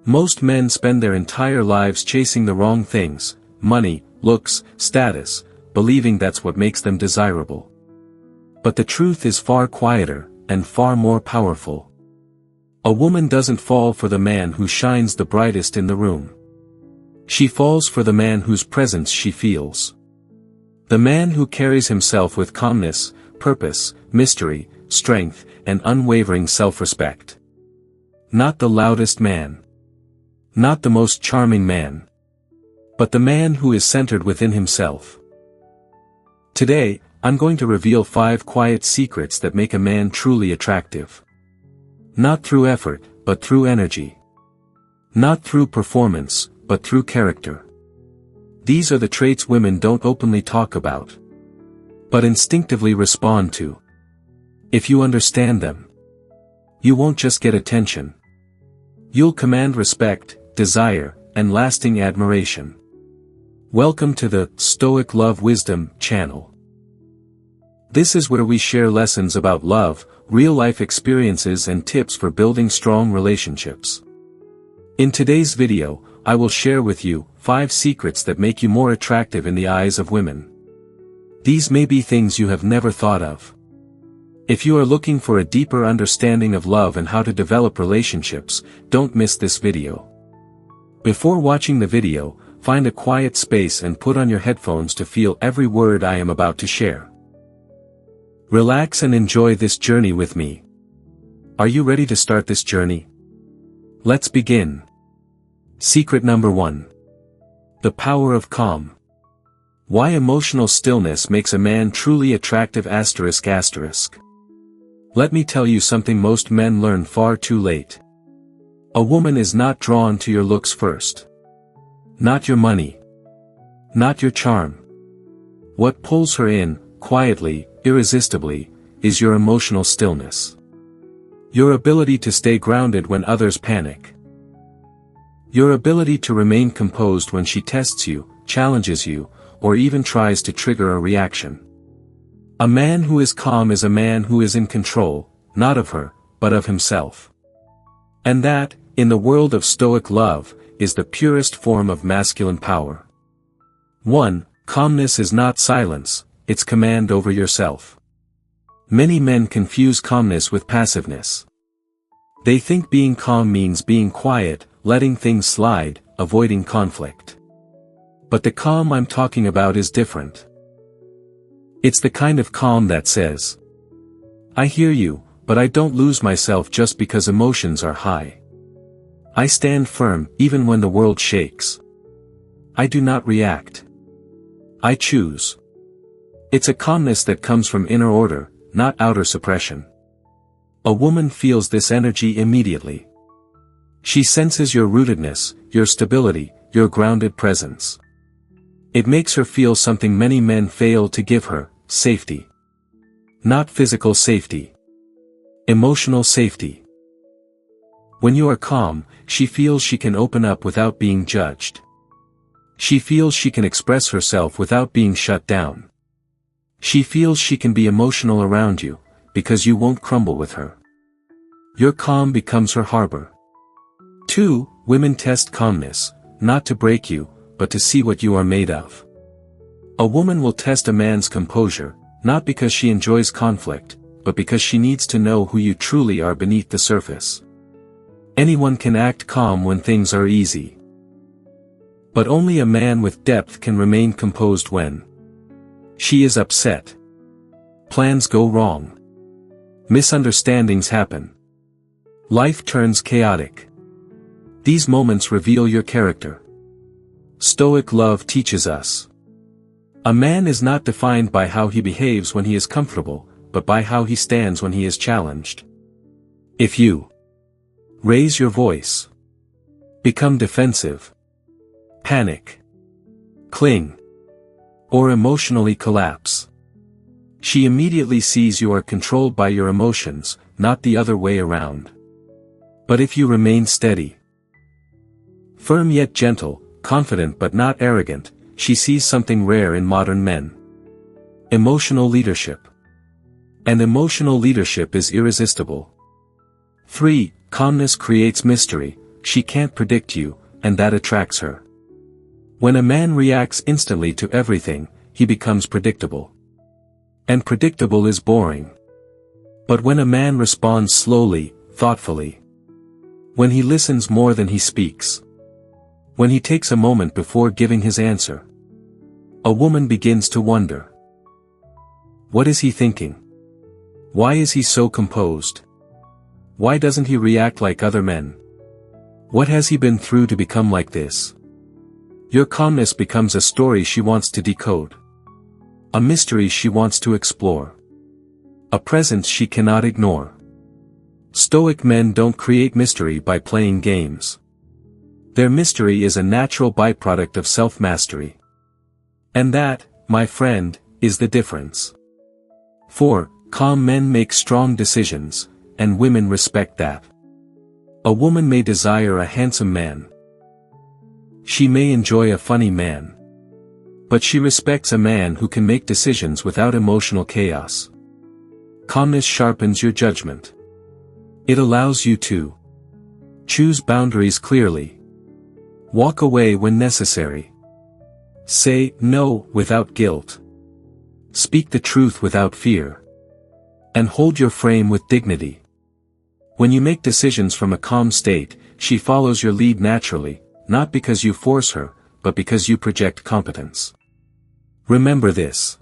Most men spend their entire lives chasing the wrong things: money, looks, status, believing that's what makes them desirable. But the truth is far quieter, and far more powerful. A woman doesn't fall for the man who shines the brightest in the room. She falls for the man whose presence she feels. The man who carries himself with calmness, purpose, mystery, strength, and unwavering self-respect. Not the loudest man. Not the most charming man. But the man who is centered within himself. Today, I'm going to reveal 5 quiet secrets that make a man truly attractive. Not through effort, but through energy. Not through performance, but through character. These are the traits women don't openly talk about, but instinctively respond to. If you understand them, you won't just get attention. You'll command respect, desire, and lasting admiration. Welcome to the Stoic Love Wisdom channel. This is where we share lessons about love, real-life experiences and tips for building strong relationships. In today's video, I will share with you 5 secrets that make you more attractive in the eyes of women. These may be things you have never thought of. If you are looking for a deeper understanding of love and how to develop relationships, don't miss this video. Before watching the video, find a quiet space and put on your headphones to feel every word I am about to share. Relax and enjoy this journey with me. Are you ready to start this journey? Let's begin. Secret number 1. The power of calm. Why emotional stillness makes a man truly attractive ***. Let me tell you something most men learn far too late. A woman is not drawn to your looks first. Not your money. Not your charm. What pulls her in, quietly, irresistibly, is your emotional stillness. Your ability to stay grounded when others panic. Your ability to remain composed when she tests you, challenges you, or even tries to trigger a reaction. A man who is calm is a man who is in control, not of her, but of himself. And that, in the world of Stoic love, is the purest form of masculine power. 1. Calmness is not silence, it's command over yourself. Many men confuse calmness with passiveness. They think being calm means being quiet, letting things slide, avoiding conflict. But the calm I'm talking about is different. It's the kind of calm that says, I hear you, but I don't lose myself just because emotions are high. I stand firm, even when the world shakes. I do not react. I choose. It's a calmness that comes from inner order, not outer suppression. A woman feels this energy immediately. She senses your rootedness, your stability, your grounded presence. It makes her feel something many men fail to give her: safety. Not physical safety. Emotional safety. When you are calm, she feels she can open up without being judged. She feels she can express herself without being shut down. She feels she can be emotional around you, because you won't crumble with her. Your calm becomes her harbor. 2. Women test calmness, not to break you, but to see what you are made of. A woman will test a man's composure, not because she enjoys conflict, but because she needs to know who you truly are beneath the surface. Anyone can act calm when things are easy. But only a man with depth can remain composed when she is upset. Plans go wrong. Misunderstandings happen. Life turns chaotic. These moments reveal your character. Stoic love teaches us. A man is not defined by how he behaves when he is comfortable, but by how he stands when he is challenged. If you raise your voice, become defensive, panic, cling, or emotionally collapse, she immediately sees you are controlled by your emotions, not the other way around. But if you remain steady, firm yet gentle, confident but not arrogant, she sees something rare in modern men: emotional leadership. And emotional leadership is irresistible. 3. Calmness creates mystery, she can't predict you, and that attracts her. When a man reacts instantly to everything, he becomes predictable. And predictable is boring. But when a man responds slowly, thoughtfully, when he listens more than he speaks, when he takes a moment before giving his answer, a woman begins to wonder. What is he thinking? Why is he so composed? Why doesn't he react like other men? What has he been through to become like this? Your calmness becomes a story she wants to decode. A mystery she wants to explore. A presence she cannot ignore. Stoic men don't create mystery by playing games. Their mystery is a natural byproduct of self-mastery. And that, my friend, is the difference. 4. Calm men make strong decisions, and women respect that. A woman may desire a handsome man. She may enjoy a funny man. But she respects a man who can make decisions without emotional chaos. Calmness sharpens your judgment. It allows you to choose boundaries clearly. Walk away when necessary. Say no without guilt. Speak the truth without fear. And hold your frame with dignity. When you make decisions from a calm state, she follows your lead naturally, not because you force her, but because you project competence. Remember this.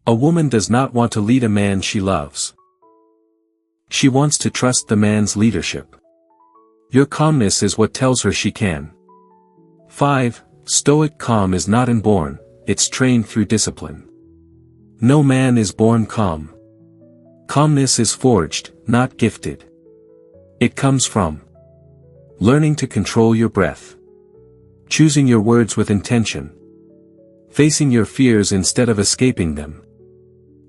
A woman does not want to lead a man she loves. She wants to trust the man's leadership. Your calmness is what tells her she can. 5. Stoic calm is not inborn, it's trained through discipline. No man is born calm. Calmness is forged, not gifted. It comes from learning to control your breath, choosing your words with intention, facing your fears instead of escaping them,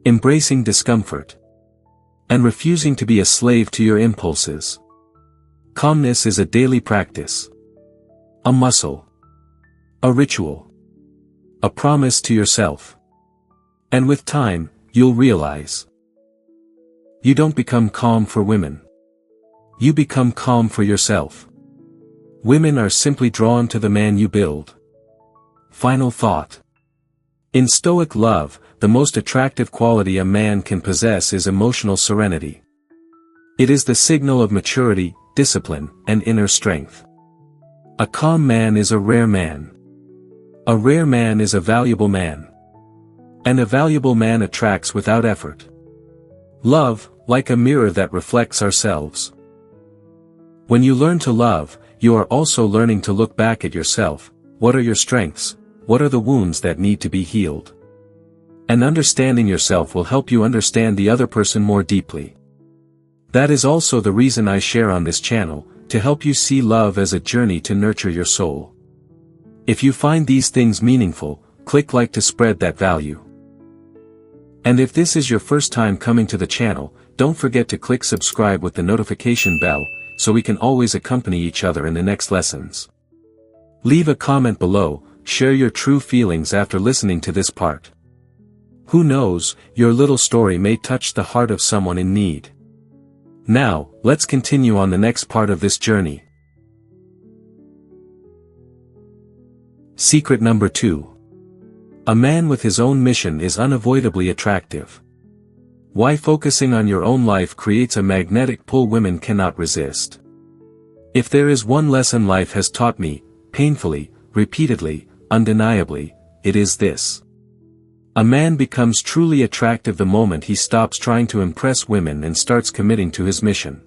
embracing discomfort, and refusing to be a slave to your impulses. Calmness is a daily practice, a muscle, a ritual, a promise to yourself. And with time, you'll realize you don't become calm for women. You become calm for yourself. Women are simply drawn to the man you build. Final thought. In Stoic love, the most attractive quality a man can possess is emotional serenity. It is the signal of maturity, discipline, and inner strength. A calm man is a rare man. A rare man is a valuable man. And a valuable man attracts without effort. Love, like a mirror that reflects ourselves. When you learn to love, you are also learning to look back at yourself. What are your strengths? What are the wounds that need to be healed? And understanding yourself will help you understand the other person more deeply. That is also the reason I share on this channel, to help you see love as a journey to nurture your soul. If you find these things meaningful, click like to spread that value. And if this is your first time coming to the channel, don't forget to click subscribe with the notification bell, so we can always accompany each other in the next lessons. Leave a comment below, share your true feelings after listening to this part. Who knows, your little story may touch the heart of someone in need. Now, let's continue on the next part of this journey. Secret number 2. A man with his own mission is unavoidably attractive. Why focusing on your own life creates a magnetic pull women cannot resist. If there is one lesson life has taught me, painfully, repeatedly, undeniably, it is this. A man becomes truly attractive the moment he stops trying to impress women and starts committing to his mission.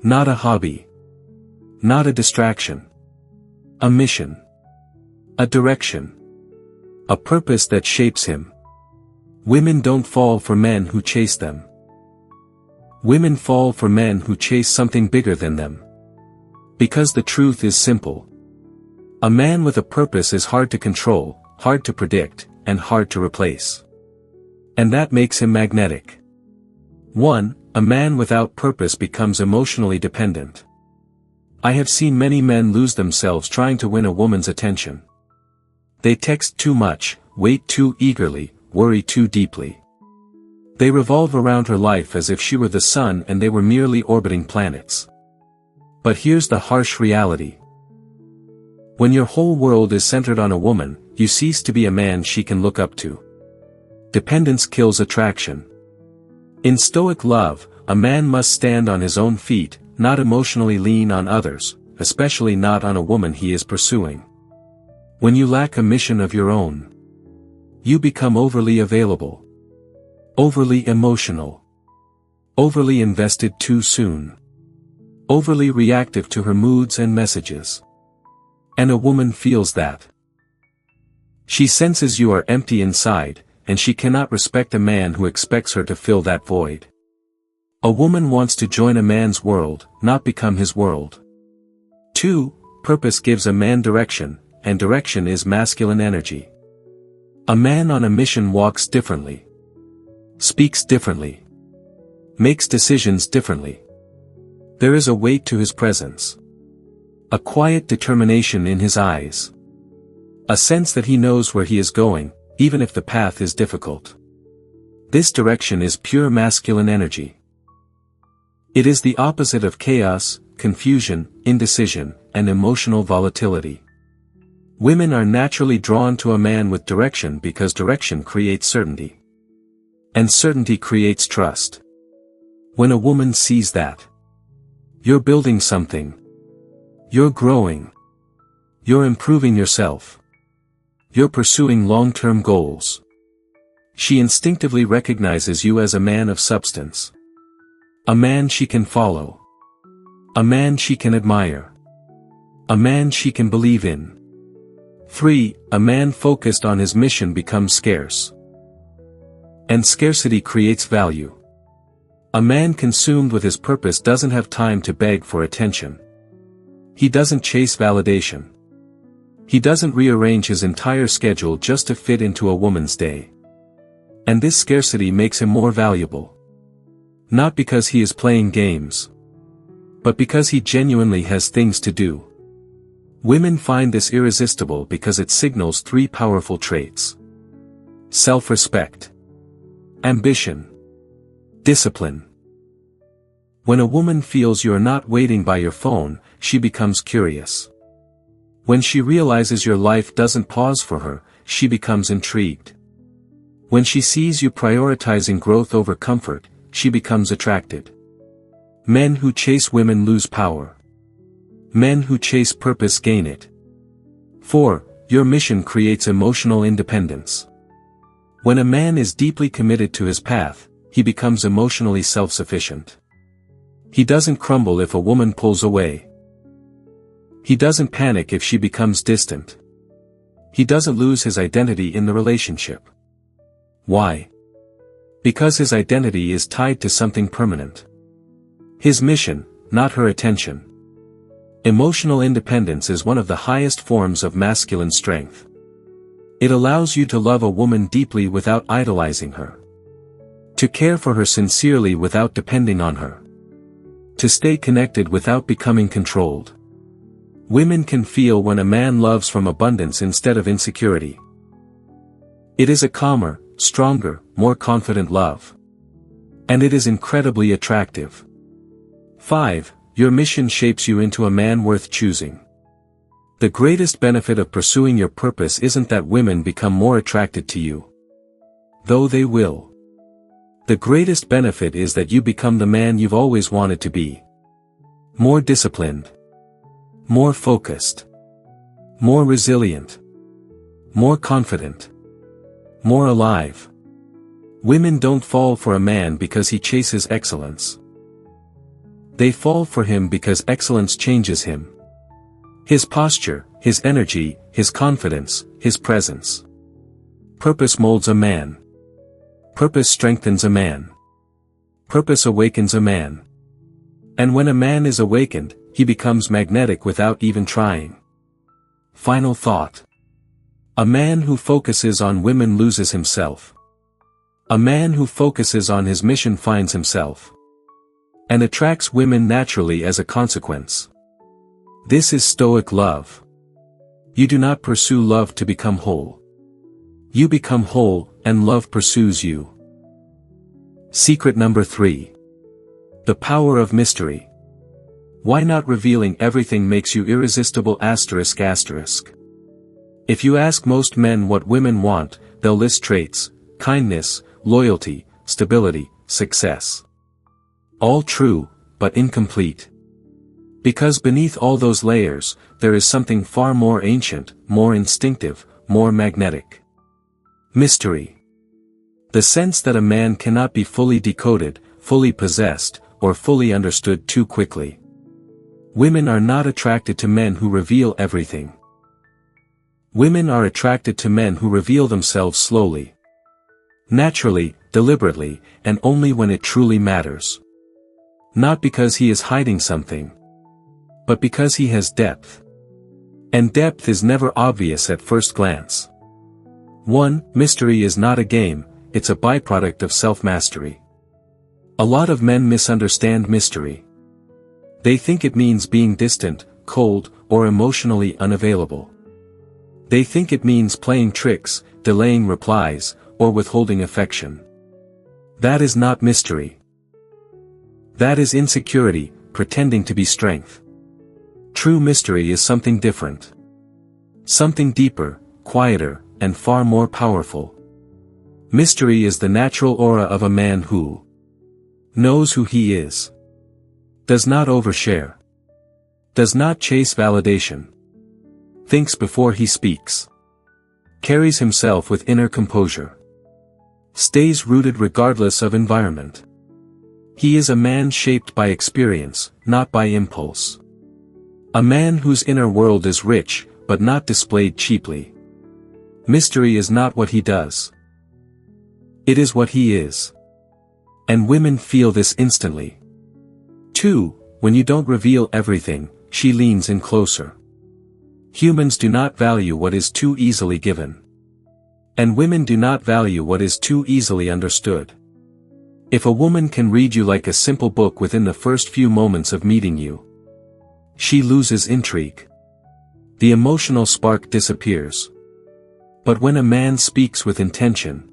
Not a hobby. Not a distraction. A mission. A direction. A purpose that shapes him. Women don't fall for men who chase them. Women fall for men who chase something bigger than them. Because the truth is simple. A man with a purpose is hard to control, hard to predict, and hard to replace. And that makes him magnetic. 1. A man without purpose becomes emotionally dependent. I have seen many men lose themselves trying to win a woman's attention. They text too much, wait too eagerly, worry too deeply. They revolve around her life as if she were the sun and they were merely orbiting planets. But here's the harsh reality. When your whole world is centered on a woman, you cease to be a man she can look up to. Dependence kills attraction. In Stoic love, a man must stand on his own feet, not emotionally lean on others, especially not on a woman he is pursuing. When you lack a mission of your own, you become overly available, overly emotional, overly invested too soon, overly reactive to her moods and messages. And a woman feels that. She senses you are empty inside, and she cannot respect a man who expects her to fill that void. A woman wants to join a man's world, not become his world. 2. Purpose gives a man direction, and direction is masculine energy. A man on a mission walks differently, speaks differently, makes decisions differently. There is a weight to his presence, a quiet determination in his eyes, a sense that he knows where he is going, even if the path is difficult. This direction is pure masculine energy. It is the opposite of chaos, confusion, indecision, and emotional volatility. Women are naturally drawn to a man with direction because direction creates certainty. And certainty creates trust. When a woman sees that, you're building something, you're growing, you're improving yourself, you're pursuing long-term goals, she instinctively recognizes you as a man of substance. A man she can follow. A man she can admire. A man she can believe in. 3. A man focused on his mission becomes scarce. And scarcity creates value. A man consumed with his purpose doesn't have time to beg for attention. He doesn't chase validation. He doesn't rearrange his entire schedule just to fit into a woman's day. And this scarcity makes him more valuable. Not because he is playing games, but because he genuinely has things to do. Women find this irresistible because it signals 3 powerful traits: self-respect, ambition, discipline. When a woman feels you're not waiting by your phone, she becomes curious. When she realizes your life doesn't pause for her, she becomes intrigued. When she sees you prioritizing growth over comfort, she becomes attracted. Men who chase women lose power. Men who chase purpose gain it. 4. Your mission creates emotional independence. When a man is deeply committed to his path, he becomes emotionally self-sufficient. He doesn't crumble if a woman pulls away. He doesn't panic if she becomes distant. He doesn't lose his identity in the relationship. Why? Because his identity is tied to something permanent. His mission, not her attention. Emotional independence is one of the highest forms of masculine strength. It allows you to love a woman deeply without idolizing her. To care for her sincerely without depending on her. To stay connected without becoming controlled. Women can feel when a man loves from abundance instead of insecurity. It is a calmer, stronger, more confident love. And it is incredibly attractive. 5. Your mission shapes you into a man worth choosing. The greatest benefit of pursuing your purpose isn't that women become more attracted to you. Though they will. The greatest benefit is that you become the man you've always wanted to be. More disciplined. More focused. More resilient. More confident. More alive. Women don't fall for a man because he chases excellence. They fall for him because excellence changes him. His posture, his energy, his confidence, his presence. Purpose molds a man. Purpose strengthens a man. Purpose awakens a man. And when a man is awakened, he becomes magnetic without even trying. Final thought. A man who focuses on women loses himself. A man who focuses on his mission finds himself. And attracts women naturally as a consequence. This is Stoic love. You do not pursue love to become whole. You become whole, and love pursues you. Secret number 3. The power of mystery. Why not revealing everything makes you irresistible? If you ask most men what women want, they'll list traits: kindness, loyalty, stability, success. All true, but incomplete. Because beneath all those layers, there is something far more ancient, more instinctive, more magnetic. Mystery. The sense that a man cannot be fully decoded, fully possessed, or fully understood too quickly. Women are not attracted to men who reveal everything. Women are attracted to men who reveal themselves slowly. Naturally, deliberately, and only when it truly matters. Not because he is hiding something, but because he has depth. And depth is never obvious at first glance. 1. Mystery is not a game, it's a byproduct of self-mastery. A lot of men misunderstand mystery. They think it means being distant, cold, or emotionally unavailable. They think it means playing tricks, delaying replies, or withholding affection. That is not mystery. That is insecurity, pretending to be strength. True mystery is something different. Something deeper, quieter, and far more powerful. Mystery is the natural aura of a man who knows who he is. Does not overshare. Does not chase validation. Thinks before he speaks. Carries himself with inner composure. Stays rooted regardless of environment. He is a man shaped by experience, not by impulse. A man whose inner world is rich, but not displayed cheaply. Mystery is not what he does. It is what he is. And women feel this instantly. 2. When you don't reveal everything, she leans in closer. Humans do not value what is too easily given. And women do not value what is too easily understood. If a woman can read you like a simple book within the first few moments of meeting you, she loses intrigue. The emotional spark disappears. But when a man speaks with intention,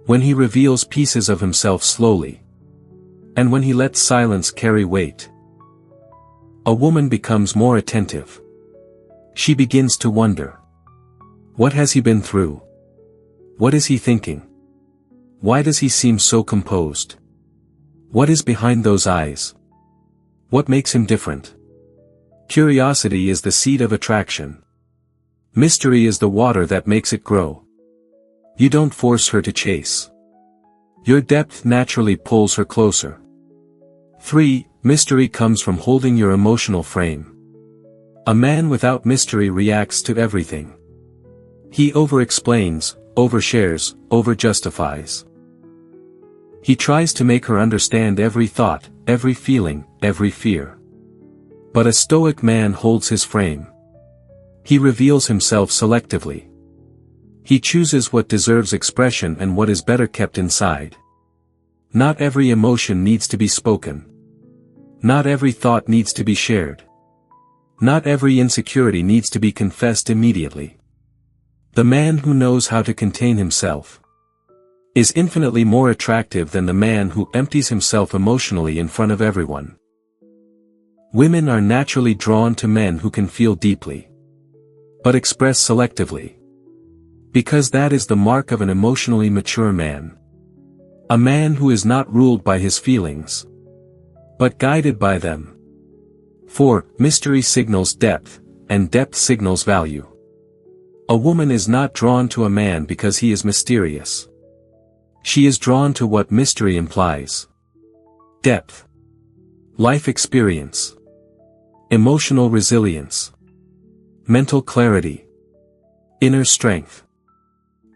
when he reveals pieces of himself slowly, and when he lets silence carry weight, a woman becomes more attentive. She begins to wonder. What has he been through? What is he thinking? Why does he seem so composed? What is behind those eyes? What makes him different? Curiosity is the seed of attraction. Mystery is the water that makes it grow. You don't force her to chase. Your depth naturally pulls her closer. 3. Mystery comes from holding your emotional frame. A man without mystery reacts to everything. He over-explains, overshares, over-justifies. He tries to make her understand every thought, every feeling, every fear. But a Stoic man holds his frame. He reveals himself selectively. He chooses what deserves expression and what is better kept inside. Not every emotion needs to be spoken. Not every thought needs to be shared. Not every insecurity needs to be confessed immediately. The man who knows how to contain himself is infinitely more attractive than the man who empties himself emotionally in front of everyone. Women are naturally drawn to men who can feel deeply, but express selectively. Because that is the mark of an emotionally mature man. A man who is not ruled by his feelings, but guided by them. 4. Mystery signals depth, and depth signals value. A woman is not drawn to a man because he is mysterious. She is drawn to what mystery implies. Depth. Life experience. Emotional resilience. Mental clarity. Inner strength.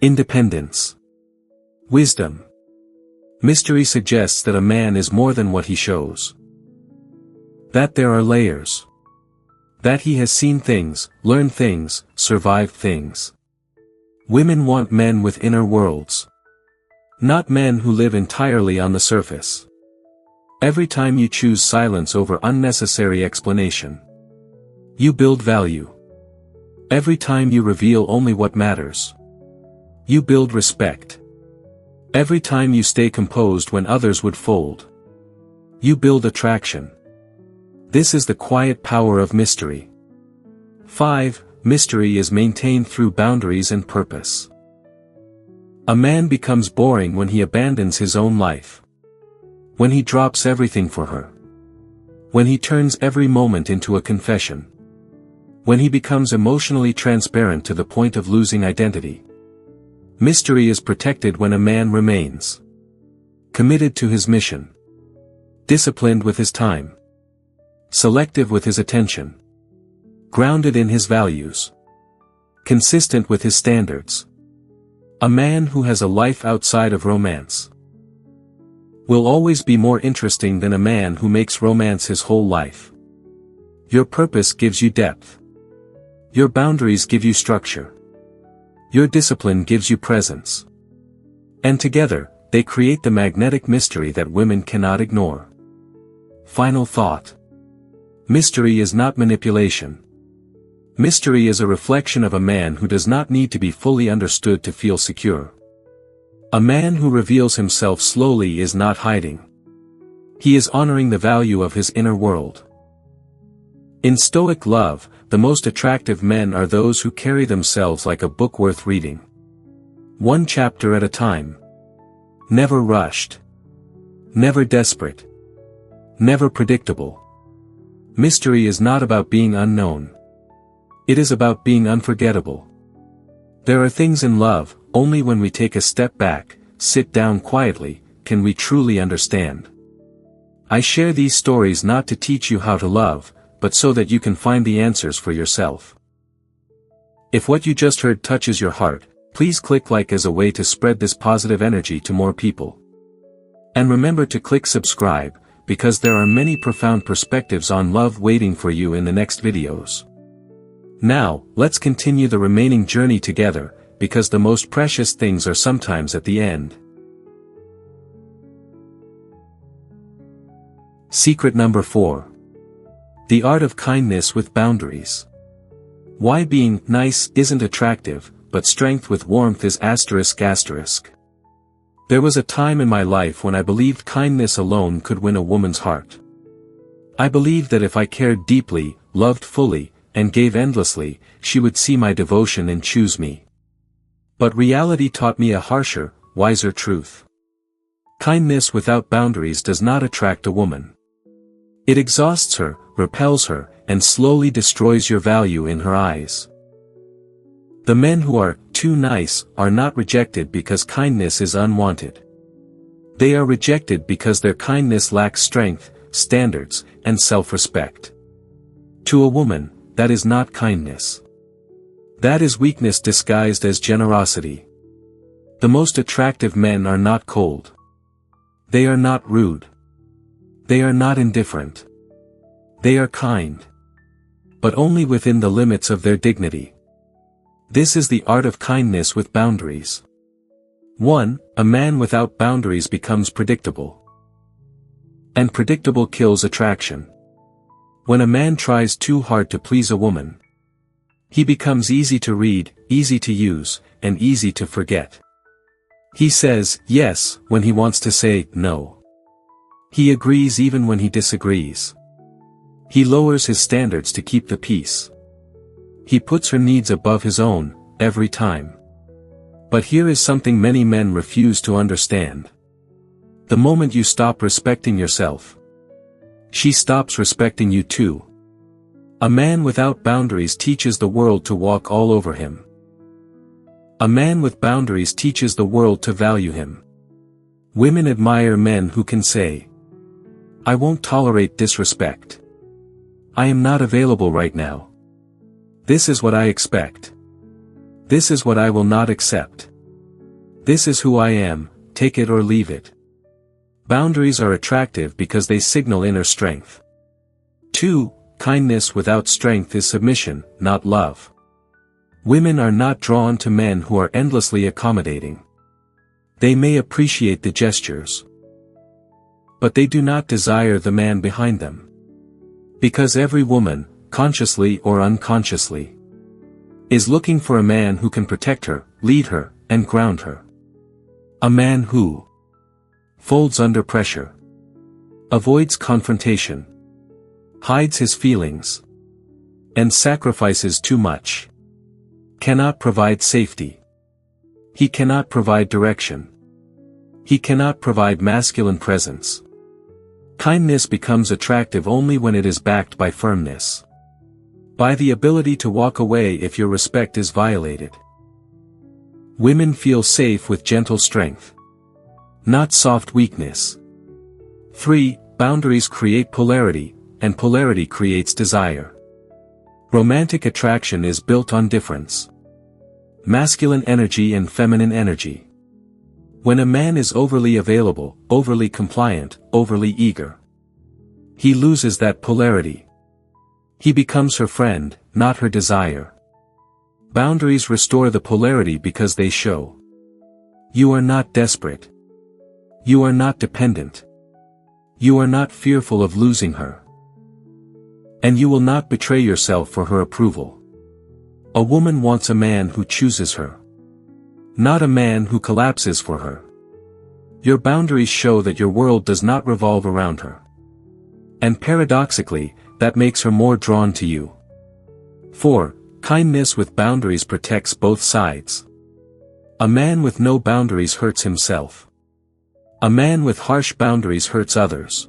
Independence. Wisdom. Mystery suggests that a man is more than what he shows. That there are layers. That he has seen things, learned things, survived things. Women want men with inner worlds. Not men who live entirely on the surface. Every time you choose silence over unnecessary explanation, you build value. Every time you reveal only what matters, you build respect. Every time you stay composed when others would fold, you build attraction. This is the quiet power of mystery. 5. Mystery is maintained through boundaries and purpose. A man becomes boring when he abandons his own life. When he drops everything for her. When he turns every moment into a confession. When he becomes emotionally transparent to the point of losing identity. Mystery is protected when a man remains committed to his mission. Disciplined with his time. Selective with his attention. Grounded in his values. Consistent with his standards. A man who has a life outside of romance will always be more interesting than a man who makes romance his whole life. Your purpose gives you depth. Your boundaries give you structure. Your discipline gives you presence. And together, they create the magnetic mystery that women cannot ignore. Final thought. Mystery is not manipulation. Mystery is a reflection of a man who does not need to be fully understood to feel secure. A man who reveals himself slowly is not hiding. He is honoring the value of his inner world. In Stoic love, the most attractive men are those who carry themselves like a book worth reading. One chapter at a time. Never rushed. Never desperate. Never predictable. Mystery is not about being unknown. It is about being unforgettable. There are things in love, only when we take a step back, sit down quietly, can we truly understand. I share these stories not to teach you how to love, but so that you can find the answers for yourself. If what you just heard touches your heart, please click like as a way to spread this positive energy to more people. And remember to click subscribe, because there are many profound perspectives on love waiting for you in the next videos. Now, let's continue the remaining journey together, because the most precious things are sometimes at the end. Secret number 4. The art of kindness with boundaries. Why being nice isn't attractive, but strength with warmth is ****. There was a time in my life when I believed kindness alone could win a woman's heart. I believed that if I cared deeply, loved fully, and gave endlessly, she would see my devotion and choose me. But reality taught me a harsher, wiser truth. Kindness without boundaries does not attract a woman. It exhausts her, repels her, and slowly destroys your value in her eyes. The men who are too nice are not rejected because kindness is unwanted. They are rejected because their kindness lacks strength, standards, and self-respect. To a woman, that is not kindness. That is weakness disguised as generosity. The most attractive men are not cold. They are not rude. They are not indifferent. They are kind. But only within the limits of their dignity. This is the art of kindness with boundaries. 1. A man without boundaries becomes predictable. And predictable kills attraction. When a man tries too hard to please a woman, he becomes easy to read, easy to use, and easy to forget. He says yes when he wants to say no. He agrees even when he disagrees. He lowers his standards to keep the peace. He puts her needs above his own, every time. But here is something many men refuse to understand. The moment you stop respecting yourself, she stops respecting you too. A man without boundaries teaches the world to walk all over him. A man with boundaries teaches the world to value him. Women admire men who can say, "I won't tolerate disrespect. I am not available right now. This is what I expect. This is what I will not accept. This is who I am, take it or leave it." Boundaries are attractive because they signal inner strength. 2. Kindness without strength is submission, not love. Women are not drawn to men who are endlessly accommodating. They may appreciate the gestures, but they do not desire the man behind them. Because every woman, consciously or unconsciously, is looking for a man who can protect her, lead her, and ground her. A man who folds under pressure, avoids confrontation, hides his feelings, and sacrifices too much. Cannot provide safety. He cannot provide direction. He cannot provide masculine presence. Kindness becomes attractive only when it is backed by firmness. By the ability to walk away if your respect is violated. Women feel safe with gentle strength, not soft weakness. 3. Boundaries create polarity, and polarity creates desire. Romantic attraction is built on difference. Masculine energy and feminine energy. When a man is overly available, overly compliant, overly eager, he loses that polarity. He becomes her friend, not her desire. Boundaries restore the polarity because they show you are not desperate. You are not dependent. You are not fearful of losing her. And you will not betray yourself for her approval. A woman wants a man who chooses her, not a man who collapses for her. Your boundaries show that your world does not revolve around her. And paradoxically, that makes her more drawn to you. 4. Kindness with boundaries protects both sides. A man with no boundaries hurts himself. A man with harsh boundaries hurts others.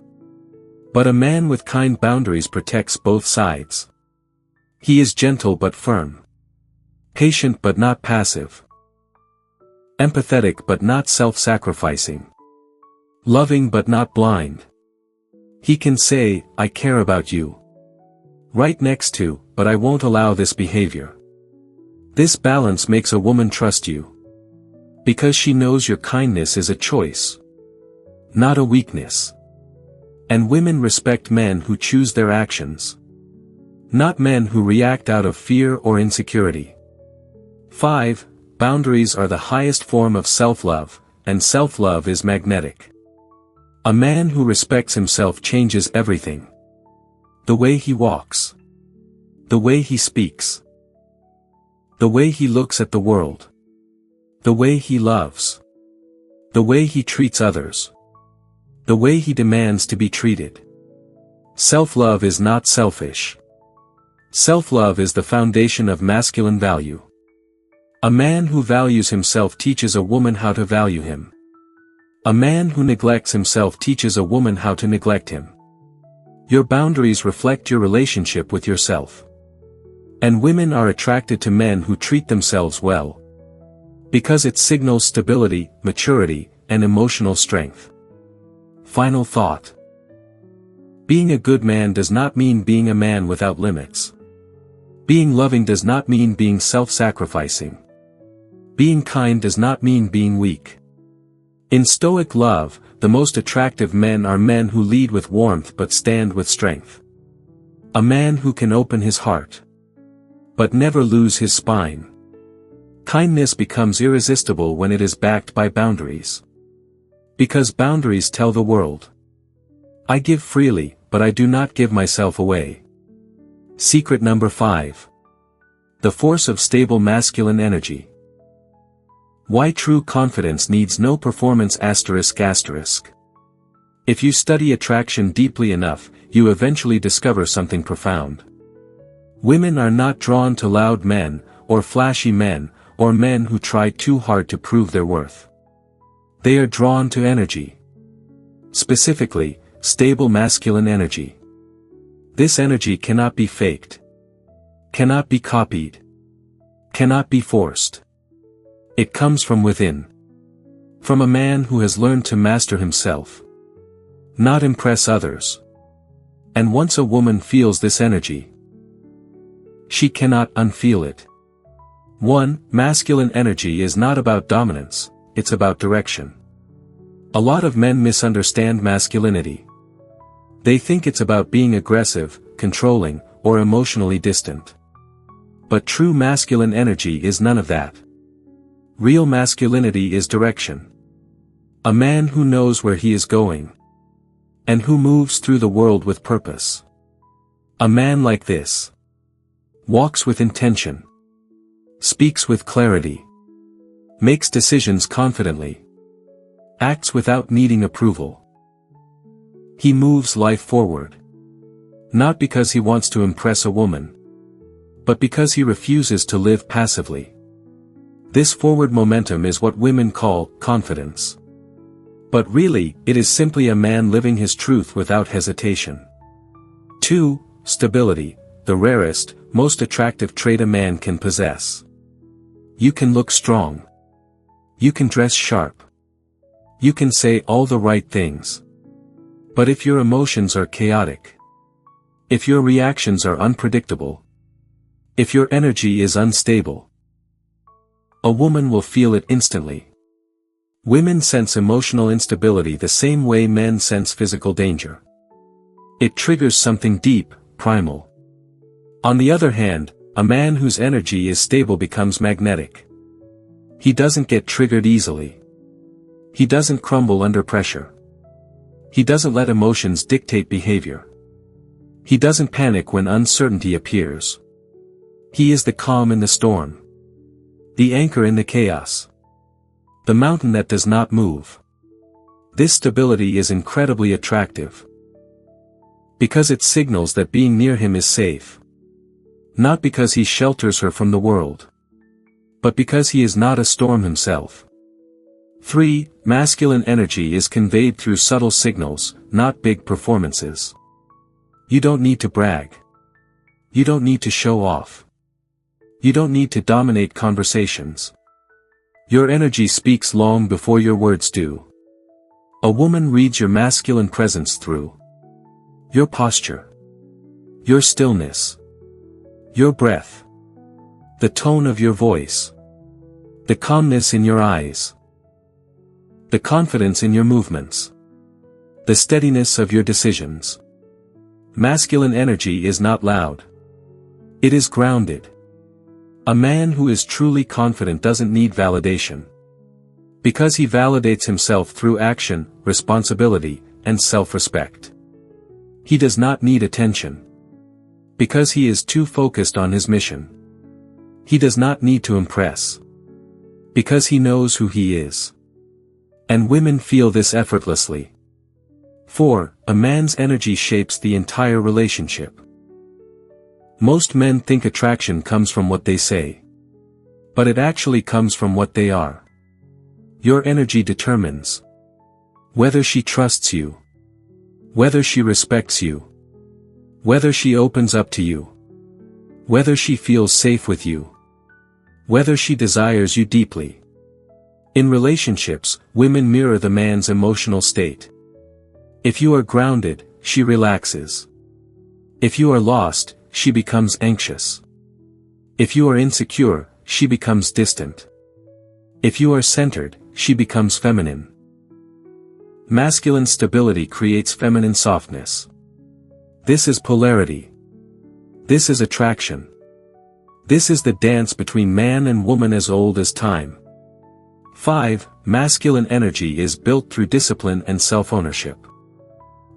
But a man with kind boundaries protects both sides. He is gentle but firm. Patient but not passive. Empathetic but not self-sacrificing. Loving but not blind. He can say, I care about you. Right next to, but I won't allow this behavior. This balance makes a woman trust you. Because she knows your kindness is a choice, not a weakness. And women respect men who choose their actions, not men who react out of fear or insecurity. 5. Boundaries are the highest form of self-love, and self-love is magnetic. A man who respects himself changes everything. The way he walks. The way he speaks. The way he looks at the world. The way he loves. The way he treats others. The way he demands to be treated. Self-love is not selfish. Self-love is the foundation of masculine value. A man who values himself teaches a woman how to value him. A man who neglects himself teaches a woman how to neglect him. Your boundaries reflect your relationship with yourself. And women are attracted to men who treat themselves well, because it signals stability, maturity, and emotional strength. Final thought. Being a good man does not mean being a man without limits. Being loving does not mean being self-sacrificing. Being kind does not mean being weak. In Stoic love, the most attractive men are men who lead with warmth but stand with strength. A man who can open his heart, but never lose his spine. Kindness becomes irresistible when it is backed by boundaries. Because boundaries tell the world, I give freely, but I do not give myself away. Secret number 5. The force of stable masculine energy. Why true confidence needs no performance ***. If you study attraction deeply enough, you eventually discover something profound. Women are not drawn to loud men, or flashy men, or men who try too hard to prove their worth. They are drawn to energy. Specifically, stable masculine energy. This energy cannot be faked. Cannot be copied. Cannot be forced. It comes from within. From a man who has learned to master himself, not impress others. And once a woman feels this energy, she cannot unfeel it. 1. Masculine energy is not about dominance, it's about direction. A lot of men misunderstand masculinity. They think it's about being aggressive, controlling, or emotionally distant. But true masculine energy is none of that. Real masculinity is direction. A man who knows where he is going, and who moves through the world with purpose. A man like this walks with intention, speaks with clarity, makes decisions confidently, acts without needing approval. He moves life forward, Not because he wants to impress a woman, but because he refuses to live passively. This forward momentum is what women call confidence. But really, it is simply a man living his truth without hesitation. 2. Stability, the rarest, most attractive trait a man can possess. You can look strong. You can dress sharp. You can say all the right things. But if your emotions are chaotic, if your reactions are unpredictable, if your energy is unstable, a woman will feel it instantly. Women sense emotional instability the same way men sense physical danger. It triggers something deep, primal. On the other hand, a man whose energy is stable becomes magnetic. He doesn't get triggered easily. He doesn't crumble under pressure. He doesn't let emotions dictate behavior. He doesn't panic when uncertainty appears. He is the calm in the storm, the anchor in the chaos, the mountain that does not move. This stability is incredibly attractive, because it signals that being near him is safe. Not because he shelters her from the world, but because he is not a storm himself. 3. Masculine energy is conveyed through subtle signals, not big performances. You don't need to brag. You don't need to show off. You don't need to dominate conversations. Your energy speaks long before your words do. A woman reads your masculine presence through your posture, your stillness, your breath, the tone of your voice, the calmness in your eyes, the confidence in your movements, the steadiness of your decisions. Masculine energy is not loud. It is grounded. A man who is truly confident doesn't need validation, because he validates himself through action, responsibility, and self-respect. He does not need attention, because he is too focused on his mission. He does not need to impress, because he knows who he is. And women feel this effortlessly. 4. A man's energy shapes the entire relationship. Most men think attraction comes from what they say, but it actually comes from what they are. Your energy determines whether she trusts you, whether she respects you, whether she opens up to you, whether she feels safe with you, whether she desires you deeply. In relationships, women mirror the man's emotional state. If you are grounded, she relaxes. If you are lost, she becomes anxious. If you are insecure, she becomes distant. If you are centered, she becomes feminine. Masculine stability creates feminine softness. This is polarity. This is attraction. This is the dance between man and woman as old as time. 5. Masculine energy is built through discipline and self-ownership.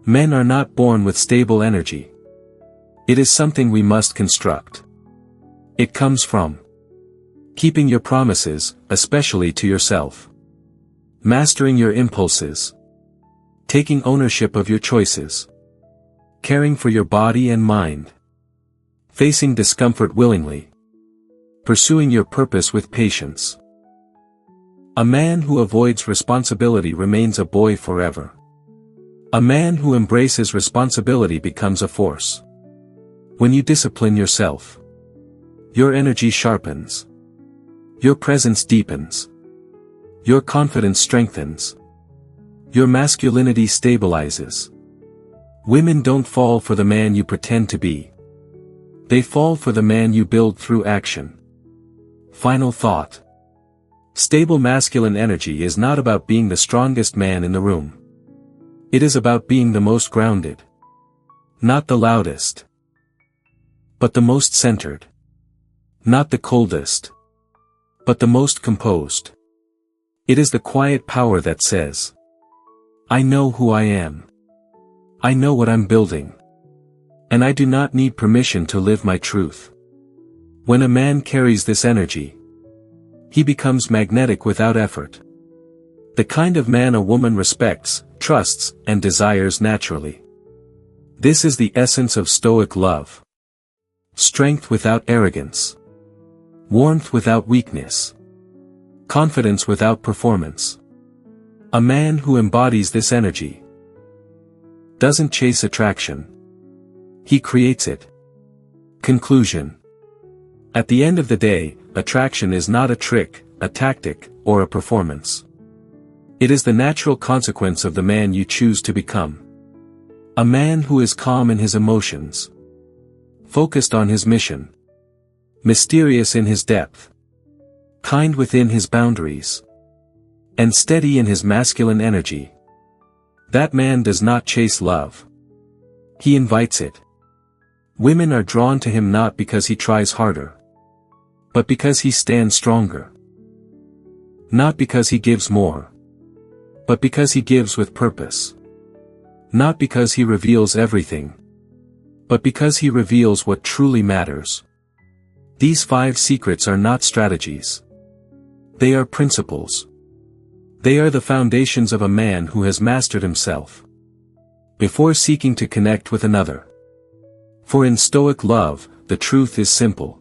Men are not born with stable energy. It is something we must construct. It comes from keeping your promises, especially to yourself, mastering your impulses, taking ownership of your choices, caring for your body and mind, facing discomfort willingly, pursuing your purpose with patience. A man who avoids responsibility remains a boy forever. A man who embraces responsibility becomes a force. When you discipline yourself, your energy sharpens. Your presence deepens. Your confidence strengthens. Your masculinity stabilizes. Women don't fall for the man you pretend to be. They fall for the man you build through action. Final thought. Stable masculine energy is not about being the strongest man in the room. It is about being the most grounded. Not the loudest, but the most centered. Not the coldest, but the most composed. It is the quiet power that says, I know who I am. I know what I'm building. And I do not need permission to live my truth. When a man carries this energy, he becomes magnetic without effort. The kind of man a woman respects, trusts, and desires naturally. This is the essence of Stoic love. Strength without arrogance. Warmth without weakness. Confidence without performance. A man who embodies this energy doesn't chase attraction. He creates it. Conclusion. At the end of the day, attraction is not a trick, a tactic, or a performance. It is the natural consequence of the man you choose to become. A man who is calm in his emotions, focused on his mission, mysterious in his depth, kind within his boundaries, and steady in his masculine energy. That man does not chase love. He invites it. Women are drawn to him not because he tries harder, but because he stands stronger. Not because he gives more, but because he gives with purpose. Not because he reveals everything, but because he reveals what truly matters. These 5 secrets are not strategies. They are principles. They are the foundations of a man who has mastered himself before seeking to connect with another. For in Stoic love, the truth is simple.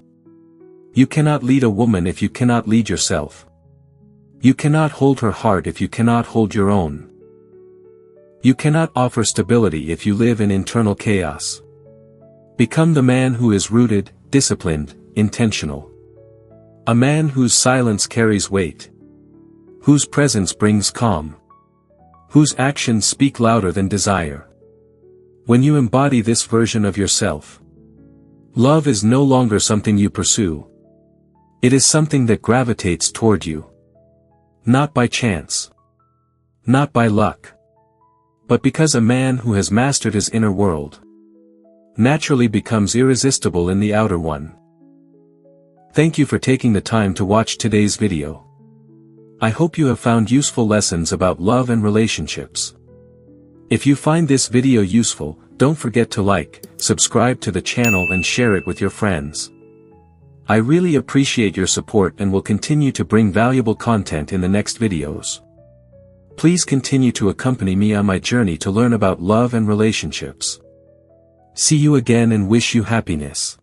You cannot lead a woman if you cannot lead yourself. You cannot hold her heart if you cannot hold your own. You cannot offer stability if you live in internal chaos. Become the man who is rooted, disciplined, intentional. A man whose silence carries weight, whose presence brings calm, whose actions speak louder than desire. When you embody this version of yourself, love is no longer something you pursue. It is something that gravitates toward you. Not by chance. Not by luck. But because a man who has mastered his inner world naturally becomes irresistible in the outer one. Thank you for taking the time to watch today's video. I hope you have found useful lessons about love and relationships. If you find this video useful, don't forget to like, subscribe to the channel and share it with your friends. I really appreciate your support and will continue to bring valuable content in the next videos. Please continue to accompany me on my journey to learn about love and relationships. See you again and wish you happiness.